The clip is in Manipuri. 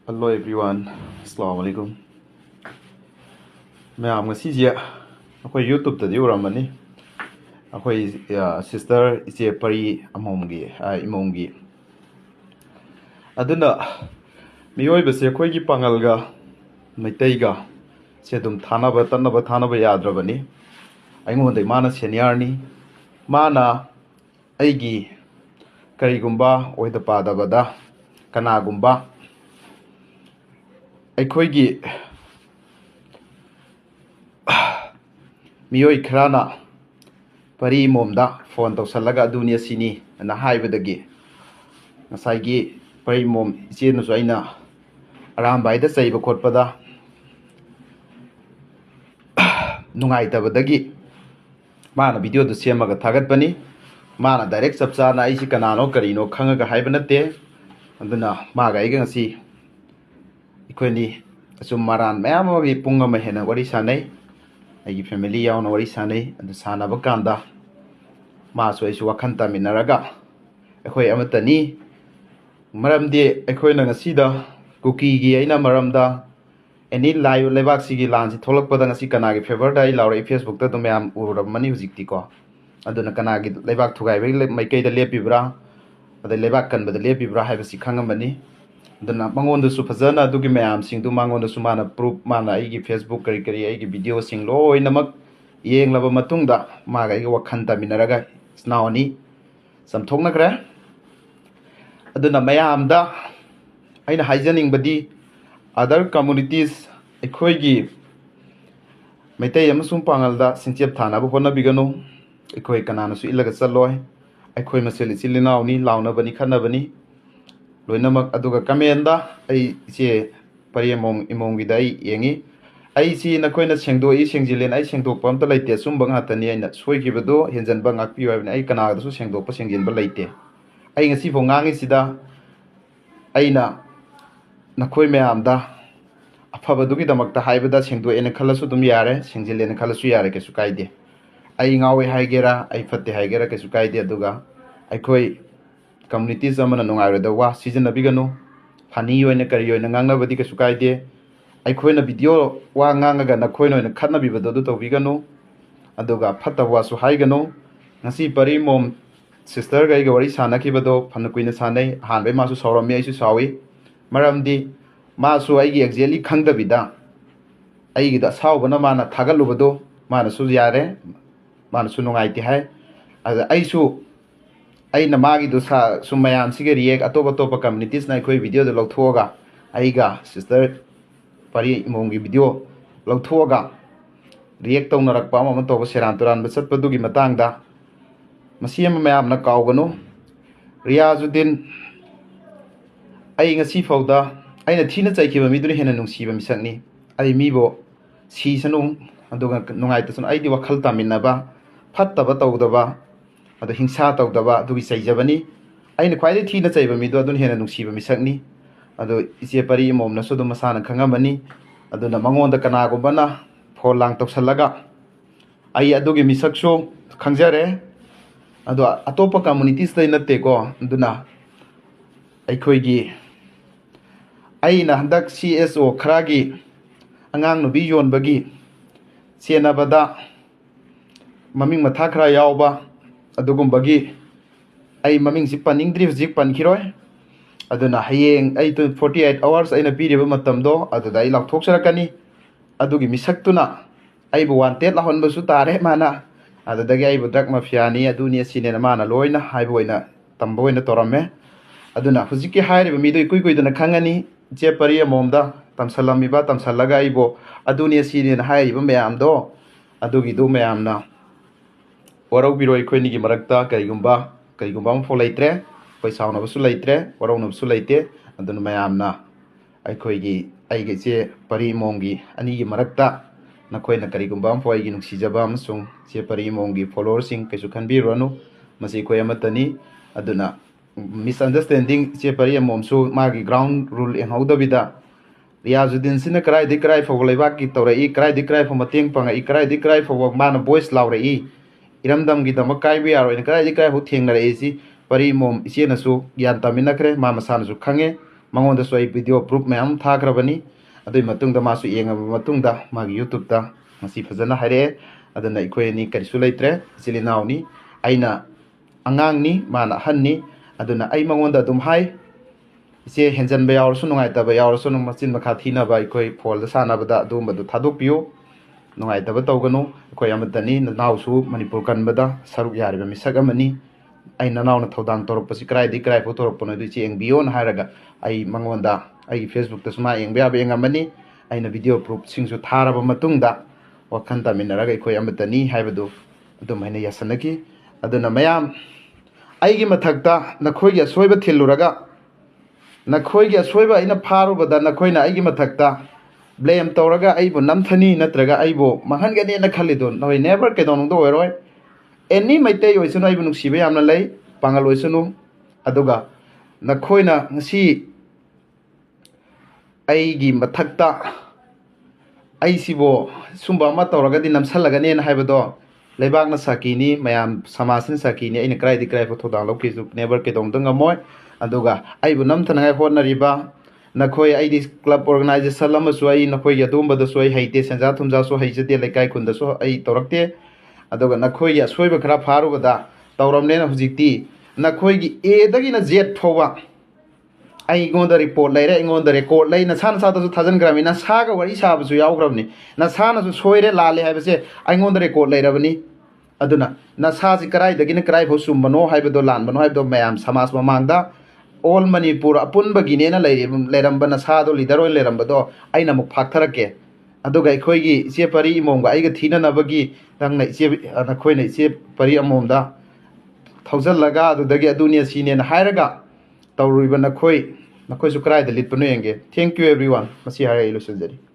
Hello everyone, Assalamu alaikum. Ma'am ngasi je akhoi YouTube ta diuramani. Akhoi sister ise Pari Emom imomgi. Aduna miyoi base akhoi gi pangalga maitaiga se dum thanaba thanaba yadrabani. Aingonde mana senior ni mana aigi karigumba oida padabada kanagumba ꯑꯩꯈꯣꯏꯒꯤ ꯃꯤꯑꯣꯏ ꯈꯔꯅ ꯄꯔꯤ ꯏꯃꯣꯝꯗ ꯐꯣꯟ ꯇꯧꯁꯜꯂꯒ ꯑꯗꯨꯅꯤ ꯑꯁꯤꯅꯤ ꯑꯅ ꯍꯥꯏꯕꯗꯒꯤ ꯉꯁꯥꯏꯒꯤ ꯄꯔꯤ ꯏꯃꯣꯝ ꯏꯆꯦꯅꯁꯨ ꯑꯩꯅ ꯑꯔꯥꯝꯕꯥꯏꯗ ꯆꯩꯕ ꯈꯣꯠꯄꯗ ꯅꯨꯡꯉꯥꯏꯇꯕꯗꯒꯤ ꯃꯥꯅ ꯚꯤꯗꯤꯑꯣꯗꯨ ꯁꯦꯝꯃꯒ ꯊꯥꯒꯠꯄꯅꯤ. ꯃꯥꯅ ꯗꯥꯏꯔꯦꯛ ꯆꯞ ꯆꯥꯅ ꯑꯩꯁꯤ ꯀꯅꯥꯅꯣ ꯀꯔꯤꯅꯣ ꯈꯪꯉꯒ ꯍꯥꯏꯕ ꯅꯠꯇꯦ. ꯑꯗꯨꯅ ꯃꯥꯒ ꯑꯩꯒ ꯉꯁꯤ ꯑꯩꯈꯣꯏꯅꯤ ꯑꯁꯨꯝ ꯃꯔꯥꯟ ꯃꯌꯥꯝ ꯑꯃꯒꯤ ꯄꯨꯡ ꯑꯃ ꯍꯦꯟꯅ ꯋꯥꯔꯤ ꯁꯥꯟꯅꯩ. ꯑꯩꯒꯤ ꯐꯦꯃꯤꯂꯤ ꯌꯥꯎꯅ ꯋꯥꯔꯤ ꯁꯥꯟꯅꯩ. ꯑꯗꯨ ꯁꯥꯟꯅꯕ ꯀꯥꯟꯗ ꯃꯥꯁꯨ ꯑꯩꯁꯨ ꯋꯥꯈꯜ ꯇꯥꯃꯤꯟꯅꯔꯒ ꯑꯩꯈꯣꯏ ꯑꯃꯠꯇꯅꯤ. ꯃꯔꯝꯗꯤ ꯑꯩꯈꯣꯏꯅ ꯉꯁꯤꯗ ꯀꯨꯀꯤꯒꯤ ꯑꯩꯅ ꯃꯔꯝꯗ ꯑꯦꯅꯤ ꯂꯩꯕꯥꯛꯁꯤꯒꯤ ꯂꯥꯟꯁꯤ ꯊꯣꯛꯂꯛꯄꯗ ꯉꯁꯤ ꯀꯅꯥꯒꯤ ꯐꯦꯚꯔꯗ ꯑꯩ ꯂꯥꯎꯔꯛꯏ ꯐꯦꯁꯕꯨꯛꯇ ꯑꯗꯨꯝ ꯃꯌꯥꯝ ꯎꯔꯝꯃꯅꯤ ꯍꯧꯖꯤꯛꯇꯤꯀꯣ. ꯑꯗꯨꯅ ꯀꯅꯥꯒꯤ ꯂꯩꯕꯥꯛ ꯊꯨꯒꯥꯏꯕꯒꯤ ꯃꯥꯏꯀꯩꯗ ꯂꯦꯞꯄꯤꯕ꯭ꯔꯥ ꯑꯗꯩ ꯂꯩꯕꯥꯛ ꯀꯟꯕꯗ ꯂꯦꯞꯄꯤꯕ꯭ꯔꯥ ꯍꯥꯏꯕꯁꯤ ꯈꯪꯉꯝꯃꯅꯤ. ꯑꯗꯨꯅ ꯃꯉꯣꯟꯗꯁꯨ ꯐꯖꯅ ꯑꯗꯨꯒꯤ ꯃꯌꯥꯝꯁꯤꯡꯗꯨ ꯃꯉꯣꯟꯗꯁꯨ ꯃꯥꯅ ꯄ꯭ꯔꯨꯐ ꯃꯥꯅ ꯑꯩꯒꯤ ꯐꯦꯁꯕꯨꯛ ꯀꯔꯤ ꯑꯩꯒꯤ ꯚꯤꯗꯤꯑꯣꯁꯤꯡ ꯂꯣꯏꯅꯃꯛ ꯌꯦꯡꯂꯕ ꯃꯇꯨꯡꯗ ꯃꯥꯒ ꯑꯩꯒ ꯋꯥꯈꯜ ꯇꯥꯃꯤꯟꯅꯔꯒ ꯏꯆꯤꯟꯅꯥꯎ ꯑꯅꯤ ꯆꯝꯊꯣꯛꯅꯈ꯭ꯔꯦ. ꯑꯗꯨꯅ ꯃꯌꯥꯝꯗ ꯑꯩꯅ ꯍꯥꯏꯖꯅꯤꯡꯕꯗꯤ ꯑꯗꯔ ꯀꯝꯃꯨꯅꯤꯇꯤꯁ ꯑꯩꯈꯣꯏꯒꯤ ꯃꯩꯇꯩ ꯑꯃꯁꯨꯡ ꯄꯥꯡꯒꯜꯗ ꯁꯤꯡꯆꯦꯞ ꯊꯥꯅꯕ ꯍꯣꯠꯅꯕꯤꯒꯅꯨ. ꯑꯩꯈꯣꯏ ꯀꯅꯥꯅꯁꯨ ꯏꯜꯂꯒ ꯆꯠꯂꯣꯏ. ꯑꯩꯈꯣꯏ ꯃꯁꯦꯜ ꯏꯆꯤꯜ ꯏꯅꯥꯎꯅꯤ, ꯂꯥꯎꯅꯕꯅꯤ, ꯈꯠꯅꯕꯅꯤ ꯂꯣꯏꯅꯃꯛ. ꯑꯗꯨꯒ ꯀꯃꯦꯟꯗ ꯑꯩ ꯏꯆꯦ ꯄꯔꯤ ꯏꯃꯣꯝꯒꯤꯗ ꯑꯩ ꯌꯦꯡꯉꯤ. ꯑꯩꯁꯤ ꯅꯈꯣꯏꯅ ꯁꯦꯡꯗꯣꯛꯏ ꯁꯦꯡꯖꯤꯜꯂꯦꯅ ꯑꯩ ꯁꯦꯡꯗꯣꯛꯄ ꯑꯝꯇ ꯂꯩꯇꯦ. ꯑꯆꯨꯝꯕ ꯉꯥꯛꯇꯅꯤ. ꯑꯩꯅ ꯁꯣꯏꯈꯤꯕꯗꯣ ꯍꯦꯟꯖꯟꯕ ꯉꯥꯛꯄꯤꯌꯨ ꯍꯥꯏꯕꯅꯤ. ꯑꯩ ꯀꯅꯥꯒꯗꯁꯨ ꯁꯦꯡꯗꯣꯛꯄ ꯁꯦꯡꯖꯤꯟꯕ ꯂꯩꯇꯦ. ꯑꯩ ꯉꯁꯤꯐꯥꯎ ꯉꯥꯡꯉꯤꯁꯤꯗ ꯑꯩꯅ ꯅꯈꯣꯏ ꯃꯌꯥꯝꯗ ꯑꯐꯕꯗꯨꯒꯤꯗꯃꯛꯇ ꯍꯥꯏꯕꯗ ꯁꯦꯡꯗꯣꯛꯑꯦꯅ ꯈꯜꯂꯁꯨ ꯑꯗꯨꯝ ꯌꯥꯔꯦ, ꯁꯦꯡꯖꯤꯜꯂꯦꯅ ꯈꯜꯂꯁꯨ ꯌꯥꯔꯦ, ꯀꯩꯁꯨ ꯀꯥꯏꯗꯦ. ꯑꯩ ꯉꯥꯎꯋꯦ ꯍꯥꯏꯒꯦꯔꯥ ꯑꯩ ꯐꯠꯇꯦ ꯍꯥꯏꯒꯦꯔꯥ ꯀꯩꯁꯨ ꯀꯥꯏꯗꯦ. ꯑꯗꯨꯒ ꯑꯩꯈꯣই ꯀꯝꯃꯨꯅꯤꯇꯤꯁ ꯑꯃꯅ ꯅꯨꯡꯉꯥꯏꯔꯣꯏꯗ ꯋꯥ ꯁꯤꯖꯤꯟꯅꯕꯤꯒꯅꯨ. ꯐꯅꯤ ꯑꯣꯏꯅ ꯀꯔꯤ ꯑꯣꯏꯅ ꯉꯥꯡꯅꯕꯗꯤ ꯀꯩꯁꯨ ꯀꯥꯏꯗꯦ. ꯑꯩꯈꯣꯏꯅ ꯚꯤꯗꯤꯑꯣ ꯋꯥ ꯉꯥꯡꯉꯒ ꯅꯈꯣꯏꯅ ꯑꯣꯏꯅ ꯈꯠꯅꯕꯤꯕꯗꯣ ꯑꯗꯨ ꯇꯧꯕꯤꯒꯅꯨ. ꯑꯗꯨꯒ ꯐꯠꯇꯕ ꯋꯥꯁꯨ ꯍꯥꯏꯒꯅꯨ. ꯉꯁꯤ ꯄꯔꯤ ꯏꯃꯣꯝ ꯁꯤꯁꯇꯔꯒ ꯑꯩꯒ ꯋꯥꯔꯤ ꯁꯥꯟꯅꯈꯤꯕꯗꯣ ꯐꯅ ꯀꯨꯏꯅ ꯁꯥꯟꯅꯩ. ꯑꯍꯥꯟꯕꯩ ꯃꯥꯁꯨ ꯁꯥꯎꯔꯝꯃꯤ, ꯑꯩꯁꯨ ꯁꯥꯎꯏ. ꯃꯔꯝꯗꯤ ꯃꯥꯁꯨ ꯑꯩꯒꯤ ꯑꯦꯛꯖꯦꯛꯂꯤ ꯈꯪꯗꯕꯤꯗ ꯑꯩꯒꯤꯗ ꯑꯁꯥꯎꯕꯅ ꯃꯥꯅ ꯊꯥꯒꯠꯂꯨꯕꯗꯣ ꯃꯥꯅꯁꯨ ꯌꯥꯔꯦ, ꯃꯥꯅꯁꯨ ꯅꯨꯡꯉꯥꯏꯇꯦ ꯍꯥꯏ. ꯑꯗ ꯑꯩꯅ ꯃꯥꯒꯤꯗꯨ ꯁꯨꯝ ꯃꯌꯥꯝꯁꯤꯒ ꯔꯤꯌꯦꯛ ꯑꯇꯣꯞꯄ ꯀꯝꯃꯨꯅꯤꯇꯤꯁꯅ ꯑꯩꯈꯣꯏ ꯚꯤꯗꯤꯑꯣꯗ ꯂꯧꯊꯣꯛꯑꯒ ꯑꯩꯒ ꯁꯤꯁꯇꯔ ꯄꯔꯤ ꯏꯃꯣꯝꯒꯤ ꯚꯤꯗꯤꯑꯣ ꯂꯧꯊꯣꯛꯑꯒ ꯔꯤꯌꯦꯛ ꯇꯧꯅꯔꯛꯄ ꯑꯃ ꯇꯧꯕ ꯁꯦꯔꯥꯟ ꯇꯨꯔꯥꯟꯕ ꯆꯠꯄꯗꯨꯒꯤ ꯃꯇꯥꯡꯗ ꯃꯁꯤ ꯑꯃ ꯃꯌꯥꯝꯅ ꯀꯥꯎꯒꯅꯨ. ꯔꯤꯌꯥꯖꯨꯗꯤꯟ ꯑꯩ ꯉꯁꯤ ꯐꯥꯎꯗ ꯑꯩꯅ ꯊꯤꯅ ꯆꯩꯈꯤꯕ ꯃꯤꯗꯨꯅ ꯍꯦꯟꯅ ꯅꯨꯡꯁꯤꯕ ꯃꯤꯁꯛꯅꯤ. ꯑꯩ ꯃꯤꯕꯨ ꯁꯤꯁꯅꯨ ꯑꯗꯨꯒ ꯅꯨꯡꯉꯥꯏꯇꯁꯅꯨ. ꯑꯩꯗꯤ ꯋꯥꯈꯜ ꯇꯥꯃꯤꯟꯅꯕ, ꯐꯠꯇꯕ ꯇꯧꯗꯕ, ꯑꯗꯣ ꯍꯤꯡꯁꯥ ꯇꯧꯗꯕ ꯑꯗꯨꯒꯤ ꯆꯩꯖꯕꯅꯤ. ꯑꯩꯅ ꯈ꯭ꯋꯥꯏꯗꯒꯤ ꯊꯤꯅ ꯆꯩꯕ ꯃꯤꯗꯣ ꯑꯗꯨꯅ ꯍꯦꯟꯅ ꯅꯨꯡꯁꯤꯕ ꯃꯤꯁꯛꯅꯤ. ꯑꯗꯣ ꯏꯆꯦ ꯄꯔꯤ ꯏꯃꯣꯝꯅꯁꯨ ꯑꯗꯨꯝ ꯃꯁꯥꯅ ꯈꯪꯉꯝꯃꯅꯤ. ꯑꯗꯨꯅ ꯃꯉꯣꯟꯗ ꯀꯅꯥꯒꯨꯝꯕꯅ ꯐꯣꯟ ꯂꯥꯡ ꯇꯧꯁꯜꯂꯒ ꯑꯩ ꯑꯗꯨꯒꯤ ꯃꯤꯁꯛꯁꯨ ꯈꯪꯖꯔꯦ. ꯑꯗꯣ ꯑꯇꯣꯞꯄ ꯀꯝꯃꯨꯅꯤꯇꯤꯁꯇꯩ ꯅꯠꯇꯦꯀꯣ. ꯑꯗꯨꯅ ꯑꯩꯅ ꯍꯟꯗꯛ CSO ꯈꯔꯒꯤ ꯑꯉꯥꯡ ꯅꯨꯕꯤ ꯌꯣꯟꯕꯒꯤ ꯆꯦꯟꯅꯕꯗ ꯃꯃꯤꯡ ꯃꯊꯥ ꯈꯔ ꯌꯥꯎꯕ ꯑꯗꯨꯒꯨꯝꯕꯒꯤ ꯑꯩ ꯃꯃꯤꯡꯁꯤ ꯄꯟꯅꯤꯡꯗ꯭ꯔꯤ, ꯍꯧꯖꯤꯛ ꯄꯟꯈꯤꯔꯣꯏ. ꯑꯗꯨꯅ ꯍꯌꯦꯡ ꯑꯩ 48 hours ꯑꯩꯅ ꯄꯤꯔꯤꯕ ꯃꯇꯝꯗꯣ ꯑꯗꯨꯗ ꯑꯩ ꯂꯥꯎꯊꯣꯛꯆꯔꯛꯀꯅꯤ. ꯑꯗꯨꯒꯤ ꯃꯤꯁꯛꯇꯨꯅ ꯑꯩꯕꯨ ꯋꯥꯟꯇꯦꯠ ꯂꯥꯎꯍꯟꯕꯁꯨ ꯇꯥꯔꯦ ꯃꯥꯅ. ꯑꯗꯨꯗꯒꯤ ꯑꯩꯕꯨ ꯗ꯭ꯔꯒ ꯃꯥꯐꯤꯌꯥꯅꯤ ꯑꯗꯨꯅꯤ ꯑꯁꯤꯅꯦꯅ ꯃꯥꯅ ꯂꯣꯏꯅ ꯍꯥꯏꯕ ꯑꯣꯏꯅ ꯇꯝꯕ ꯑꯣꯏꯅ ꯇꯧꯔꯝꯃꯦ. ꯑꯗꯨꯅ ꯍꯧꯖꯤꯛꯀꯤ ꯍꯥꯏꯔꯤꯕ ꯃꯤꯗꯨ ꯏꯀꯨꯏ ꯀꯨꯏꯗꯅ ꯈꯪꯉꯅꯤ. ꯏꯆꯦ ꯄꯔꯤ ꯑꯃꯣꯝꯗ ꯇꯝꯁꯜꯂꯒ ꯑꯩꯕꯨ ꯑꯗꯨꯅꯤ ꯑꯁꯤꯅꯦꯅ ꯍꯥꯏꯔꯤꯕ ꯃꯌꯥꯝꯗꯣ ꯑꯗꯨꯒꯤꯗꯨ ꯃꯌꯥꯝꯅ ꯋꯥꯔꯧꯕꯤꯔꯣꯏ. ꯑꯩꯈꯣꯏꯅꯤꯒꯤ ꯃꯔꯛꯇ ꯀꯔꯤꯒꯨꯝꯕ ꯑꯃꯐꯥꯎ ꯂꯩꯇ꯭ꯔꯦ. ꯑꯩꯈꯣꯏ ꯁꯥꯎꯅꯕꯁꯨ ꯂꯩꯇ꯭ꯔꯦ, ꯋꯥꯔꯧꯅꯕꯁꯨ ꯂꯩꯇꯦ. ꯑꯗꯨꯅ ꯃꯌꯥꯝꯅ ꯑꯩꯒ ꯏꯆꯦ ꯄꯔꯤ ꯏꯃꯣꯝꯒꯤ ꯑꯅꯤꯒꯤ ꯃꯔꯛꯇ ꯅꯈꯣꯏꯅ ꯀꯔꯤꯒꯨꯝꯕ ꯑꯃꯐꯥꯎ ꯑꯩꯒꯤ ꯅꯨꯡꯁꯤꯖꯕ ꯑꯃꯁꯨꯡ ꯏꯆꯦ ꯄꯔꯤ ꯏꯃꯣꯝꯒꯤ ꯐꯣꯂꯣꯋꯔꯁꯤꯡ ꯀꯩꯁꯨ ꯈꯟꯕꯤꯔꯨꯔꯅꯨ. ꯃꯁꯤ ꯑꯩꯈꯣꯏ ꯑꯃꯠꯇꯅꯤ. ꯑꯗꯨꯅ ꯃꯤꯁꯑꯟꯗꯔꯁꯇꯦꯟꯗꯤꯡ ꯏꯆꯦ ꯄꯔꯤ ꯏꯃꯣꯝꯁꯨ ꯃꯥꯒꯤ ꯒ꯭ꯔꯥꯎꯟ ꯔꯨꯜ ꯌꯦꯡꯍꯧꯗꯕꯤꯗ ꯔꯤꯌꯥꯖꯨꯗꯤꯟꯁꯤꯅ ꯀꯗꯥꯏꯗꯒꯤ ꯀꯗꯥꯏ ꯐꯥꯎꯕ ꯂꯩꯕꯥꯛꯀꯤ ꯇꯧꯔꯛꯏ, ꯀꯗꯥꯏꯗꯒꯤ ꯀꯗꯥꯏ ꯐꯥꯎꯕ ꯃꯇꯦꯡ ꯄꯥꯡꯉꯛꯏ, ꯀꯗꯥꯏꯗꯒꯤ ꯀꯗꯥꯏ ꯐꯥꯎꯕ ꯃꯥꯅ ꯚꯣꯏꯁ ꯂꯥꯎꯔꯛꯏ, ꯏꯔꯝꯗꯝꯒꯤꯗꯃꯛ ꯀꯥꯏꯕ ꯌꯥꯔꯣꯏꯅ ꯀꯗꯥꯏꯗꯒꯤ ꯀꯗꯥꯏ ꯐꯥꯎ ꯊꯦꯡꯅꯔꯛꯏꯁꯤ ꯄꯔꯤ ꯏꯃꯣꯝ ꯏꯆꯦꯅꯁꯨ ꯒ꯭ꯌꯥꯟ ꯇꯥꯃꯤꯟꯅꯈ꯭ꯔꯦ. ꯃꯥ ꯃꯁꯥꯅꯁꯨ ꯈꯪꯉꯦ. ꯃꯉꯣꯟꯗꯁꯨ ꯑꯩ ꯚꯤꯗꯤꯑꯣ ꯄ꯭ꯔꯨꯐ ꯃꯌꯥꯝ ꯊꯥꯈ꯭ꯔꯕꯅꯤ ꯑꯗꯨꯏ ꯃꯇꯨꯡꯗ ꯃꯥꯁꯨ ꯌꯦꯡꯉꯕ ꯃꯇꯨꯡꯗ ꯃꯥꯒꯤ ꯌꯨꯇꯨꯕꯇ ꯉꯁꯤ ꯐꯖꯅ ꯍꯥꯏꯔꯛꯑꯦ ꯑꯗꯨꯅ ꯑꯩꯈꯣꯏ ꯑꯅꯤ ꯀꯔꯤꯁꯨ ꯂꯩꯇ꯭ꯔꯦ ꯏꯆꯤꯜ ꯏꯅꯥꯎꯅꯤ ꯑꯩꯅ ꯑꯉꯥꯡꯅꯤ ꯃꯥꯅ ꯑꯍꯟꯅꯤ ꯑꯗꯨꯅ ꯑꯩ ꯃꯉꯣꯟꯗ ꯑꯗꯨꯝ ꯍꯥꯏ ꯏꯆꯦ ꯍꯦꯟꯖꯟꯕ ꯌꯥꯎꯔꯁꯨ ꯅꯨꯡꯉꯥꯏꯇꯕ ꯌꯥꯎꯔꯁꯨ ꯃꯆꯤꯟ ꯃꯈꯥ ꯊꯤꯅꯕ ꯑꯩꯈꯣꯏ ꯐꯣꯜꯗ ꯁꯥꯟꯅꯕꯗ ꯑꯗꯨꯒꯨꯝꯕꯗꯨ ꯊꯥꯗꯣꯛꯄꯤꯌꯨ ꯅꯨꯡꯉꯥꯏꯇꯕ ꯇꯧꯒꯅꯨ ꯑꯩꯈꯣꯏ ꯑꯃꯠꯇꯅꯤ ꯅꯅꯥꯎꯁꯨ ꯃꯅꯤꯄꯨꯔ ꯀꯟꯕꯗ ꯁꯔꯨꯛ ꯌꯥꯔꯤꯕ ꯃꯤꯁꯛ ꯑꯃꯅꯤ ꯑꯩ ꯅꯅꯥꯎꯅ ꯊꯧꯗꯥꯡ ꯇꯧꯔꯛꯄꯁꯤ ꯀꯗꯥꯏꯗꯒꯤ ꯀꯗꯥꯏꯐꯥꯎ ꯇꯧꯔꯛꯄꯅꯣ ꯑꯗꯨ ꯏꯆꯦ ꯌꯦꯡꯕꯤꯌꯣꯅ ꯍꯥꯏꯔꯒ ꯑꯩ ꯃꯉꯣꯟꯗ ꯑꯩꯒꯤ ꯐꯦꯁꯕꯨꯛꯇꯁꯨ ꯃꯥ ꯌꯦꯡꯕ ꯌꯥꯕ ꯌꯦꯡꯉꯝꯃꯅꯤ ꯑꯩꯅ ꯚꯤꯗꯤꯑꯣ ꯄ꯭ꯔꯨꯐꯁꯤꯡꯁꯨ ꯊꯥꯔꯕ ꯃꯇꯨꯡꯗ ꯋꯥꯈꯜ ꯇꯥꯃꯤꯟꯅꯔꯒ ꯑꯩꯈꯣꯏ ꯑꯃꯠꯇꯅꯤ ꯍꯥꯏꯕꯗꯨ ꯑꯗꯨꯝ ꯍꯥꯏꯅ ꯌꯥꯁꯟꯅꯈꯤ ꯑꯗꯨꯅ ꯃꯌꯥꯝ ꯑꯩꯒꯤ ꯃꯊꯛꯇ ꯅꯈꯣꯏꯒꯤ ꯑꯁꯣꯏꯕ ꯊꯤꯜꯂꯨꯔꯒ नखोई असोब अना फारुबदा नखोइना अइगी मथक्ता ब्लेम तौरगा अइबो नमथनी नत्रगा अइबो महनगने न खलिदो नोय नेवर केदोनदो ओइरोय एनी मैतै ओइसनो अइबो नुसिबे यामना लै पांगल ओइसनो अदुगा नखोइना ngasi अइगी मथक्ता अइसिबो सुंबा अमा तौरगादि नमसलगने न हाइबदो लेबागना साकीनी मयाम समाजन साकीनी अइना क्राइदि क्राइफो थोदां लौकिसु नेवर केदोनदो ngमोय अदुगा अइबो नमथनाय होनरिबा नखोई अइदि क्लब ऑर्गेनाइजेशन अमसु अइ नखोई अदुंबदसु अइ हैते सेंजा थुमजासु हैजते लेकाय खुंदसु अइ तौरक्ते अदुगा नखोई असोइबा खरा फारुबदा तौरमनेना हुजिक्ति नखोईगी एदगिना जेट फोवा अइगोंदा रिपोर्ट लैरे अइगोंदा रेकॉर्ड लै नसाना सादसु थाजनग्रामि नसागा वरि साबसु यावग्रामनि नसानासु सोइरे लाले हाइबसे अइगोंदा रेकॉर्ड लैरबनि अदुना नसासि कराइदगिना कराइफो सुमबनो हाइबदो लानबनो हाइबदो मयाम समाज ममांगदा ऑल मणिपुर अपुनबगिनेना लेरंब नसादो लीडर ओइ लेरंबदो अइना मुक फाक्थरके अदुगा अखोइगी इचे परी इमोमगा अइगा थीननबगी नंगना इचे नखोइना इचे परी अमोमदा थौजलगा अदुदगी अदुनि असिनेना हाइरगा तौरुइबा नखोइसु कराइदा लिटपनो येंगे थैंक यू एवरीवन मसी हाइरे लोसनजरी।